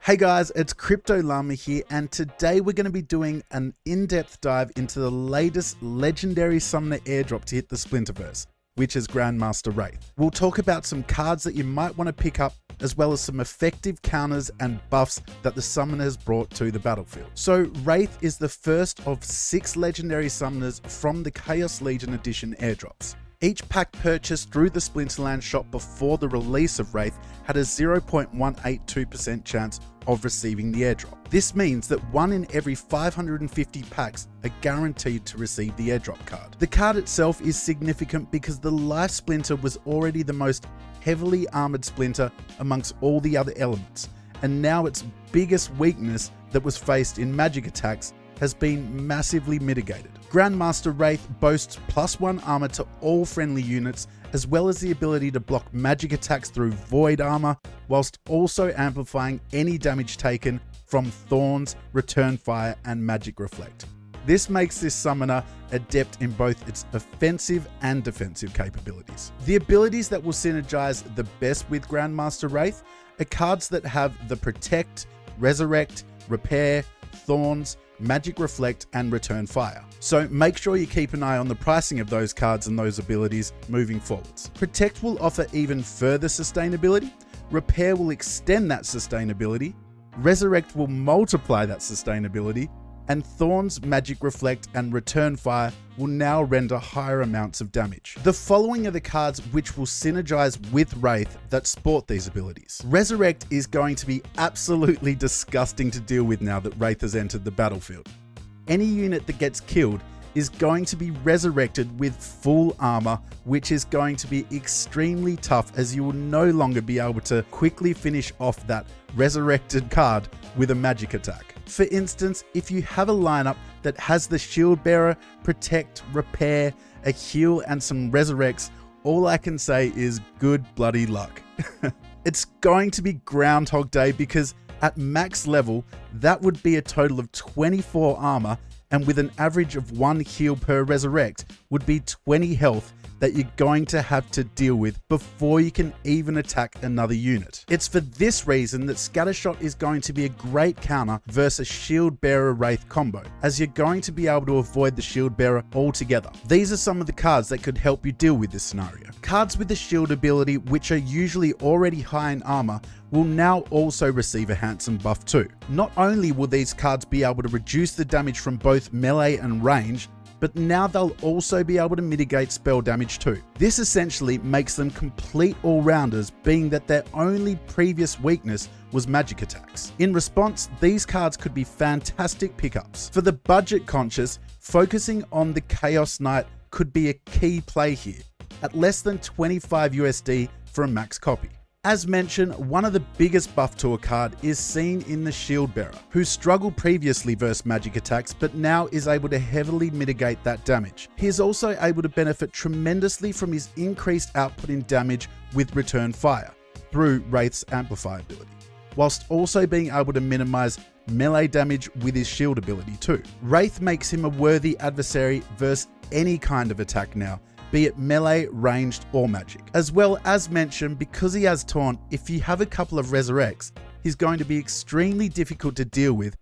Hey guys, it's Crypto Llama here, and today we're going to be doing an in-depth dive into the latest legendary summoner airdrop to hit the Splinterverse, which is Grandmaster Wraith. We'll talk about some cards that you might want to pick up, as well as some effective counters and buffs that the summoner has brought to the battlefield. So Wraith is the first of 6 legendary summoners from the Chaos Legion Edition airdrops. Each pack purchased through the Splinterland shop before the release of Wraith had a 0.182% chance of receiving the airdrop. This means that 1 in every 550 packs are guaranteed to receive the airdrop card. The card itself is significant because the Life Splinter was already the most heavily armored Splinter amongst all the other elements, and now its biggest weakness that was faced in magic attacks has been massively mitigated. Grandmaster Wraith boasts +1 armor to all friendly units, as well as the ability to block magic attacks through void armor, whilst also amplifying any damage taken from Thorns, Return Fire, and Magic Reflect. This makes this summoner adept in both its offensive and defensive capabilities. The abilities that will synergize the best with Grandmaster Wraith are cards that have the Protect, Resurrect, Repair, Thorns, Magic Reflect, and Return Fire. So make sure you keep an eye on the pricing of those cards and those abilities moving forwards. Protect will offer even further sustainability, Repair will extend that sustainability, Resurrect will multiply that sustainability, and Thorns, Magic Reflect, and Return Fire will now render higher amounts of damage. The following are the cards which will synergize with Wraith that sport these abilities. Resurrect is going to be absolutely disgusting to deal with now that Wraith has entered the battlefield. Any unit that gets killed is going to be resurrected with full armor, which is going to be extremely tough, as you will no longer be able to quickly finish off that resurrected card with a magic attack. For instance, if you have a lineup that has the Shield Bearer, Protect, Repair, a heal, and some resurrects, all I can say is good bloody luck. It's going to be Groundhog Day, because at max level, that would be a total of 24 armor, and with an average of 1 heal per resurrect would be 20 health that you're going to have to deal with before you can even attack another unit. It's for this reason that Scattershot is going to be a great counter versus Shield Bearer Wraith combo, as you're going to be able to avoid the Shield Bearer altogether. These are some of the cards that could help you deal with this scenario. Cards with the shield ability, which are usually already high in armor, will now also receive a handsome buff too. Not only will these cards be able to reduce the damage from both melee and range, but now they'll also be able to mitigate spell damage too. This essentially makes them complete all-rounders, being that their only previous weakness was magic attacks. In response, these cards could be fantastic pickups. For the budget conscious, focusing on the Chaos Knight could be a key play here, at less than 25 USD for a max copy. As mentioned, one of the biggest buff to a card is seen in the Shield Bearer, who struggled previously versus magic attacks, but now is able to heavily mitigate that damage. He is also able to benefit tremendously from his increased output in damage with Return Fire through Wraith's Amplify ability, whilst also being able to minimize melee damage with his shield ability too. Wraith makes him a worthy adversary versus any kind of attack now, be it melee, ranged, or magic. As well, as mentioned, because he has Taunt, if you have a couple of resurrects, he's going to be extremely difficult to deal with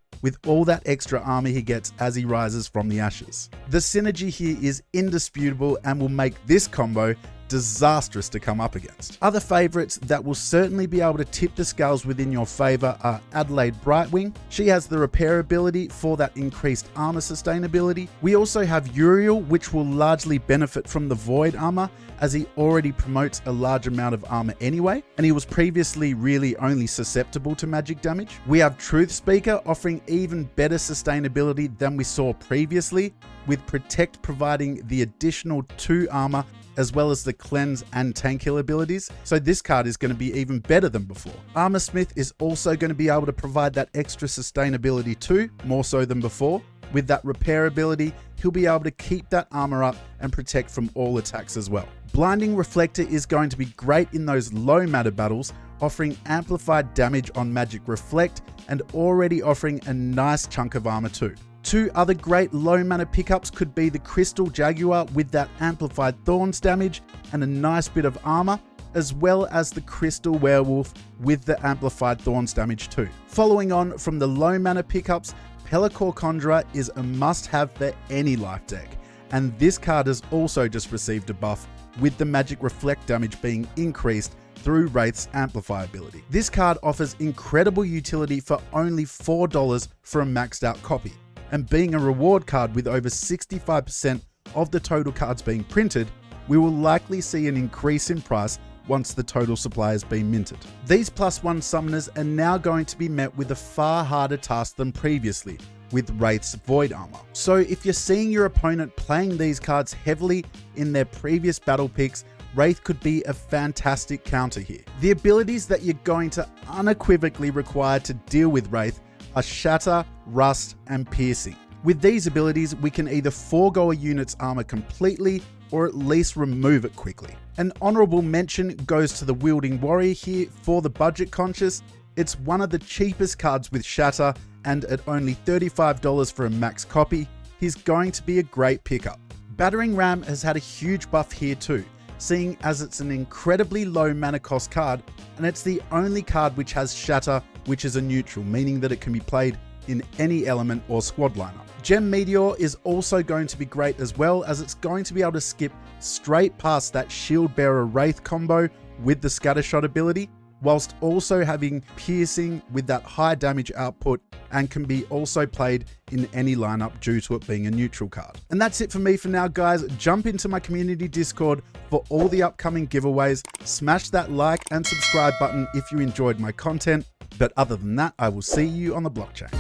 all that extra armor he gets as he rises from the ashes. The synergy here is indisputable and will make this combo disastrous to come up against. Other favorites that will certainly be able to tip the scales within your favor are Adelaide Brightwing. She has the repair ability for that increased armor sustainability. We also have Uriel, which will largely benefit from the void armor, as he already promotes a large amount of armor anyway, and he was previously really only susceptible to magic damage. We have Truth Speaker, offering even better sustainability than we saw previously, with Protect providing the additional 2 armor, as well as the Cleanse and Tank Heal abilities, so this card is going to be even better than before. Armor Smith is also going to be able to provide that extra sustainability too, more so than before. With that repair ability, he'll be able to keep that armor up and protect from all attacks as well. Blinding Reflector is going to be great in those low matter battles, offering amplified damage on Magic Reflect and already offering a nice chunk of armor too. 2 other great low mana pickups could be the Crystal Jaguar with that amplified Thorns damage and a nice bit of armor, as well as the Crystal Werewolf with the amplified Thorns damage too. Following on from the low mana pickups, Pelakor Conjurer is a must-have for any life deck, and this card has also just received a buff with the magic reflect damage being increased through Wraith's Amplify ability. This card offers incredible utility for only $4 for a maxed out copy, and being a reward card with over 65% of the total cards being printed, we will likely see an increase in price once the total supply has been minted. These +1 summoners are now going to be met with a far harder task than previously, with Wraith's Void Armor. So if you're seeing your opponent playing these cards heavily in their previous battle picks, Wraith could be a fantastic counter here. The abilities that you're going to unequivocally require to deal with Wraith are Shatter, Rust, and Piercing. With these abilities, we can either forego a unit's armor completely or at least remove it quickly. An honorable mention goes to the Wielding Warrior here for the budget conscious. It's one of the cheapest cards with Shatter, and at only $35 for a max copy, he's going to be a great pickup. Battering Ram has had a huge buff here too, seeing as it's an incredibly low mana cost card, and it's the only card which has Shatter, which is a neutral, meaning that it can be played in any element or squad lineup. Gem Meteor is also going to be great as well, as it's going to be able to skip straight past that Shield Bearer Wraith combo with the Scattershot ability, whilst also having Piercing with that high damage output, and can be also played in any lineup due to it being a neutral card. And that's it for me for now, guys. Jump into my community Discord for all the upcoming giveaways. Smash that like and subscribe button if you enjoyed my content. But other than that, I will see you on the blockchain.